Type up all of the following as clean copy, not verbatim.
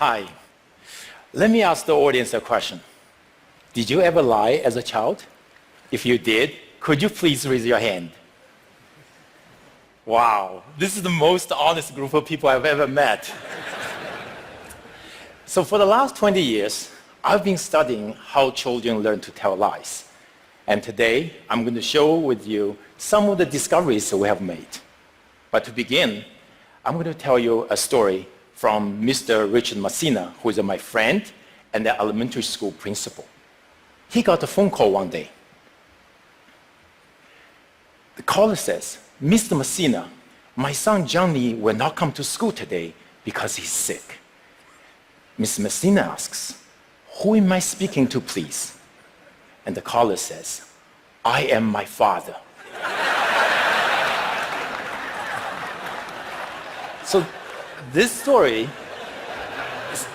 Hi. Let me ask the audience a question. Did you ever lie as a child? If you did, could you please raise your hand? Wow, this is the most honest group of people I've ever met. So for the last 20 years, I've been studying how children learn to tell lies. And today, I'm going to share with you some of the discoveries we have made. But to begin, I'm going to tell you a story from Mr. Richard Messina, who is my friend and the elementary school principal. He got a phone call one day. The caller says, Mr. Messina, my son Johnny will not come to school today because he's sick. Ms. Messina asks, who am I speaking to, please? And the caller says, I am my father. So this story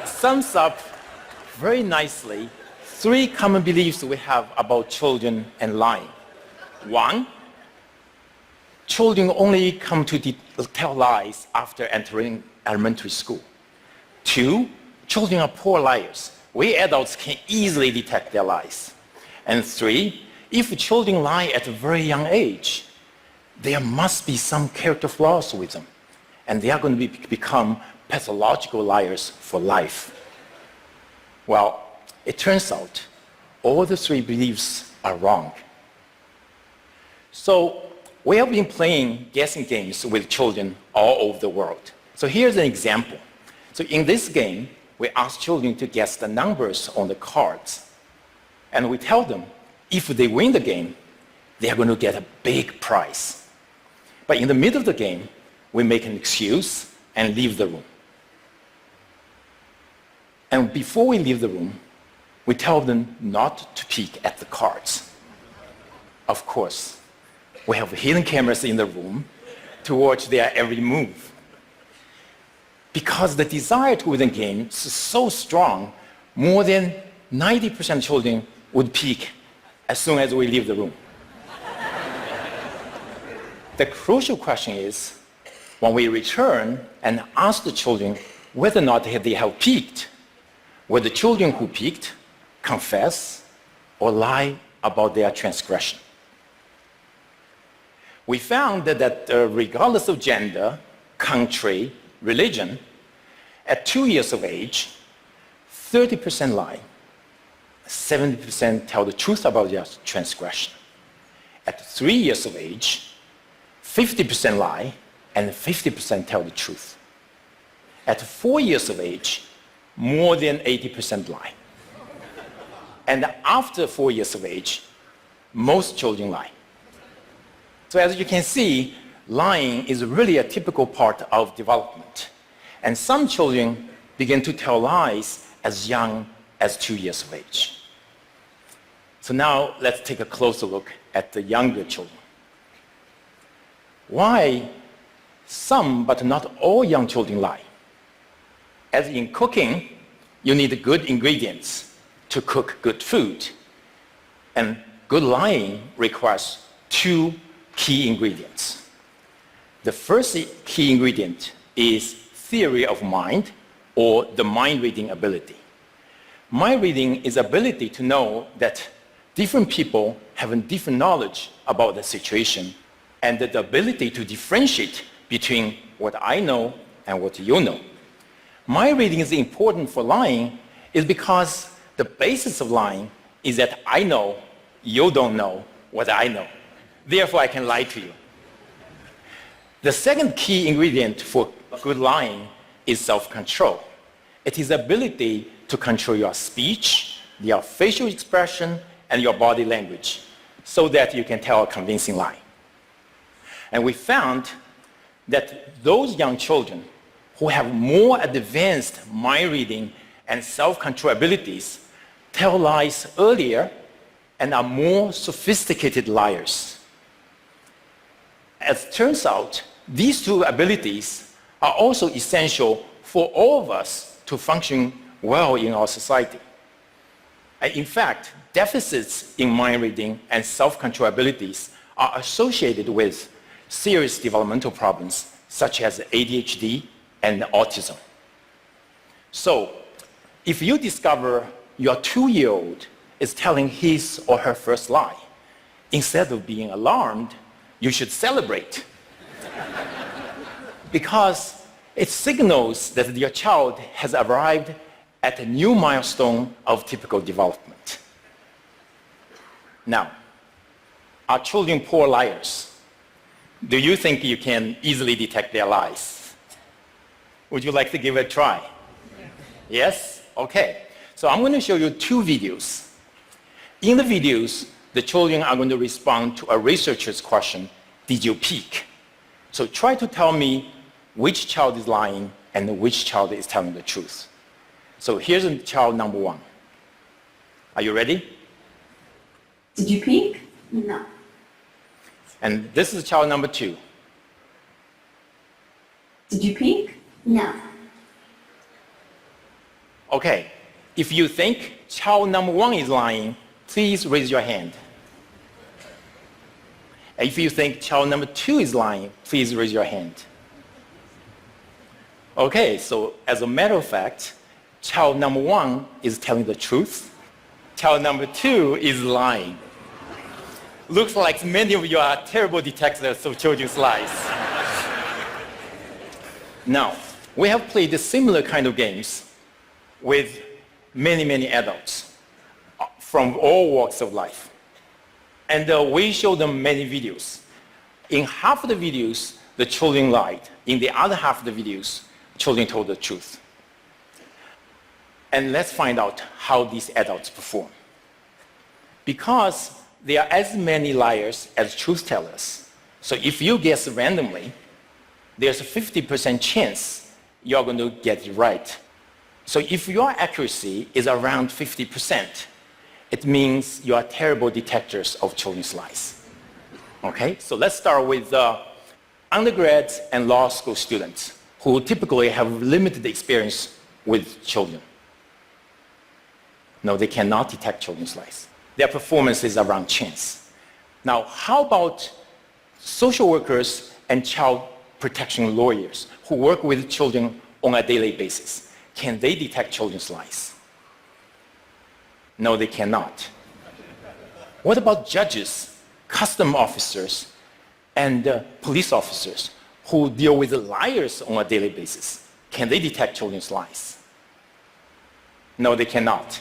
sums up very nicely three common beliefs we have about children and lying. One, children only come to tell lies after entering elementary school. Two, children are poor liars. We adults can easily detect their lies. And three, if children lie at a very young age, there must be some character flaws with them. And they are going to become pathological liars for life. Well, it turns out all the three beliefs are wrong. So we have been playing guessing games with children all over the world. So here's an example. So in this game, we ask children to guess the numbers on the cards. And we tell them, if they win the game, they are going to get a big prize. But in the middle of the game, we make an excuse and leave the room. And before we leave the room, we tell them not to peek at the cards. Of course, we have hidden cameras in the room to watch their every move. Because the desire to win the game is so strong, more than 90% of children would peek as soon as we leave the room. The crucial question is, when we return and ask the children whether or not they have peeked, will the children who peeked confess or lie about their transgression? We found that regardless of gender, country, religion, at 2 years of age, 30% lie, 70% tell the truth about their transgression. At 3 years of age, 50% lie, and 50% tell the truth. At 4 years of age, more than 80% lie. And after 4 years of age, most children lie. So as you can see, lying is really a typical part of development. And some children begin to tell lies as young as 2 years of age. So now let's take a closer look at the younger children. Why some but not all young children lie? As in cooking, you need good ingredients to cook good food. And good lying requires two key ingredients. The first key ingredient is theory of mind, or the mind reading ability. Mind reading is ability to know that different people have a different knowledge about the situation, and the ability to differentiate between what I know and what you know. Mind reading is important for lying is because the basis of lying is that I know you don't know what I know. Therefore, I can lie to you. The second key ingredient for good lying is self-control. It is the ability to control your speech, your facial expression, and your body language so that you can tell a convincing lie. And we found that those young children who have more advanced mind reading and self-control abilities tell lies earlier and are more sophisticated liars. As it turns out, these two abilities are also essential for all of us to function well in our society. In fact, deficits in mind reading and self-control abilities are associated with serious developmental problems such as ADHD and autism. So, if you discover your 2-year-old is telling his or her first lie, instead of being alarmed, you should celebrate. Because it signals that your child has arrived at a new milestone of typical development. Now, are children poor liars? Do you think you can easily detect their lies? Would you like to give it a try? Yes? Okay. So I'm going to show you 2 videos. In the videos, the children are going to respond to a researcher's question, did you peek? So try to tell me which child is lying and which child is telling the truth. So here's child number 1. Are you ready? Did you peek? No. And this is child number 2. Did you peek? No. Okay. If you think child number 1 is lying, please raise your hand. And if you think child number 2 is lying, please raise your hand. Okay, so as a matter of fact, child number 1 is telling the truth. Child number 2 is lying. Looks like many of you are terrible detectives of children's lies. Now, we have played similar kind of games with many adults from all walks of life. And we show them many videos. In half of the videos, the children lied. In the other half of the videos, children told the truth. And let's find out how these adults perform. Because there are as many liars as truth tellers. So if you guess randomly, there's a 50% chance you're going to get it right. So if your accuracy is around 50%, it means you are terrible detectors of children's lies. Okay, so let's start with undergrads and law school students who typically have limited experience with children. No, they cannot detect children's lies. Their performance is around chance. Now, how about social workers and child protection lawyers who work with children on a daily basis? Can they detect children's lies? No, they cannot. What about judges, custom officers, and police officers who deal with liars on a daily basis? Can they detect children's lies? No, they cannot.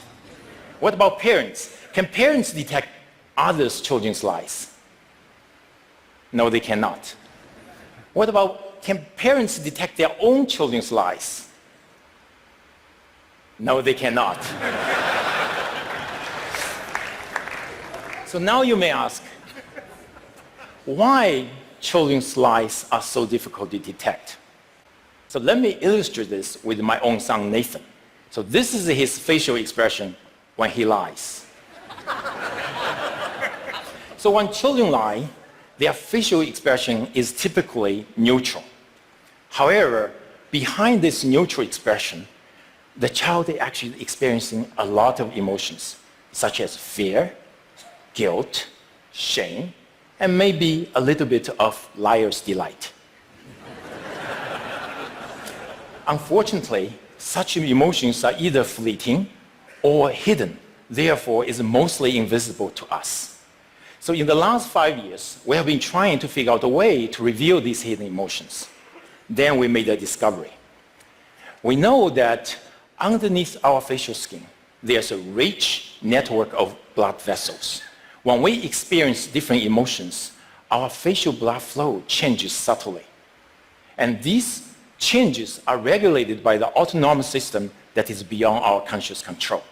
What about parents? Can parents detect others' children's lies? No, they cannot. What about, can parents detect their own children's lies? No, they cannot. So now you may ask, why children's lies are so difficult to detect? So let me illustrate this with my own son, Nathan. So this is his facial expression when he lies. So when children lie, their facial expression is typically neutral. However, behind this neutral expression, the child is actually experiencing a lot of emotions, such as fear, guilt, shame, and maybe a little bit of liar's delight. Unfortunately, such emotions are either fleeting or hidden, therefore is mostly invisible to us. So in the last 5 years, we have been trying to figure out a way to reveal these hidden emotions. Then we made a discovery. We know that underneath our facial skin, there's a rich network of blood vessels. When we experience different emotions, our facial blood flow changes subtly. And these changes are regulated by the autonomic system that is beyond our conscious control.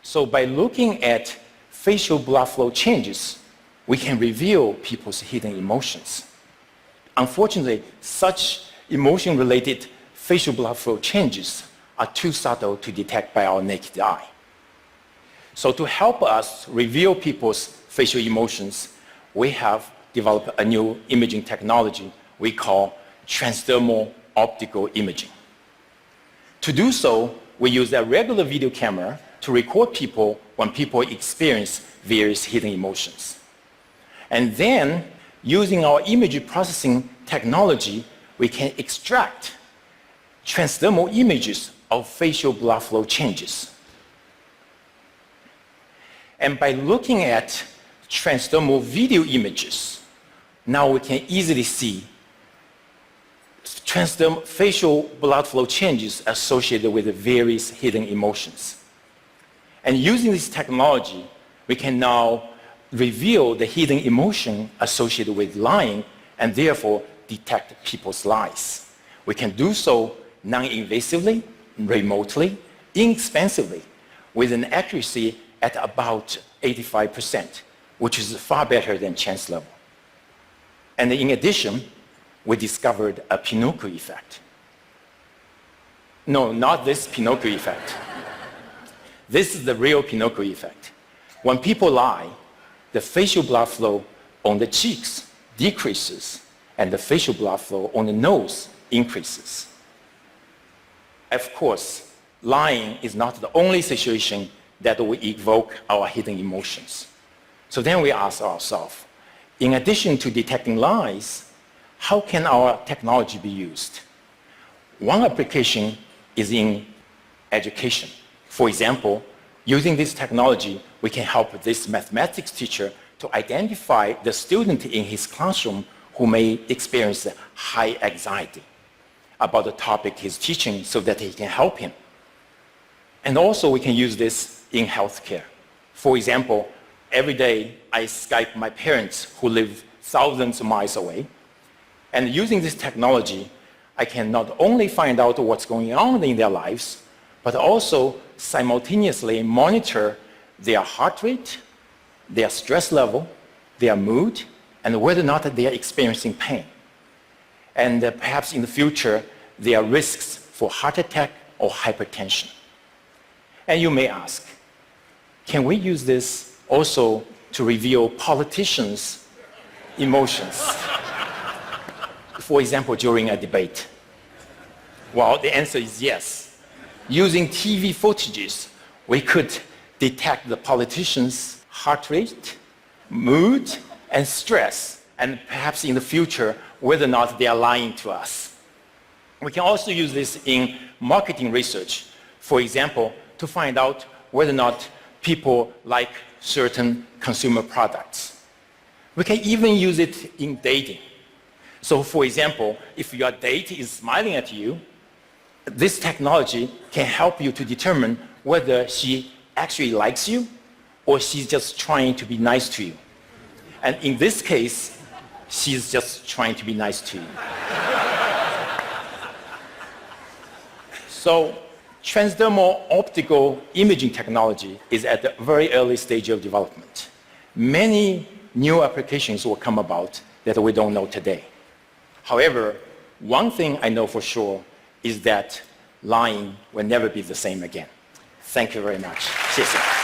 So by looking at facial blood flow changes, we can reveal people's hidden emotions. Unfortunately, such emotion-related facial blood flow changes are too subtle to detect by our naked eye. So to help us reveal people's facial emotions, we have developed a new imaging technology we call transdermal optical imaging. To do so, we use a regular video camera to record people when people experience various hidden emotions. And then, using our image processing technology, we can extract transdermal images of facial blood flow changes. And by looking at transdermal video images, now we can easily see transdermal facial blood flow changes associated with the various hidden emotions. And using this technology, we can now reveal the hidden emotion associated with lying and therefore detect people's lies. We can do so non-invasively, remotely, inexpensively, with an accuracy at about 85%, which is far better than chance level. And in addition, we discovered a Pinocchio effect. No, not this Pinocchio effect. This is the real Pinocchio effect. When people lie, the facial blood flow on the cheeks decreases and the facial blood flow on the nose increases. Of course, lying is not the only situation that will evoke our hidden emotions. So then we ask ourselves, in addition to detecting lies, how can our technology be used? One application is in education. For example, using this technology, we can help this mathematics teacher to identify the student in his classroom who may experience high anxiety about the topic he's teaching so that he can help him. And also we can use this in healthcare. For example, every day I Skype my parents who live thousands of miles away. And using this technology, I can not only find out what's going on in their lives, but also simultaneously monitor their heart rate, their stress level, their mood, and whether or not they are experiencing pain. And perhaps in the future, there are risks for heart attack or hypertension. And you may ask, can we use this also to reveal politicians' emotions? For example, during a debate. Well, the answer is yes. Using TV footages, we could detect the politicians' heart rate, mood, and stress, and perhaps in the future, whether or not they are lying to us. We can also use this in marketing research. For example, to find out whether or not people like certain consumer products. We can even use it in dating. So for example, if your date is smiling at you, this technology can help you to determine whether she actually likes you or she's just trying to be nice to you. And in this case, she's just trying to be nice to you. So transdermal optical imaging technology is at the very early stage of development. Many new applications will come about that we don't know today. However, one thing I know for sure is that lying will never be the same again. Thank you very much. 谢谢。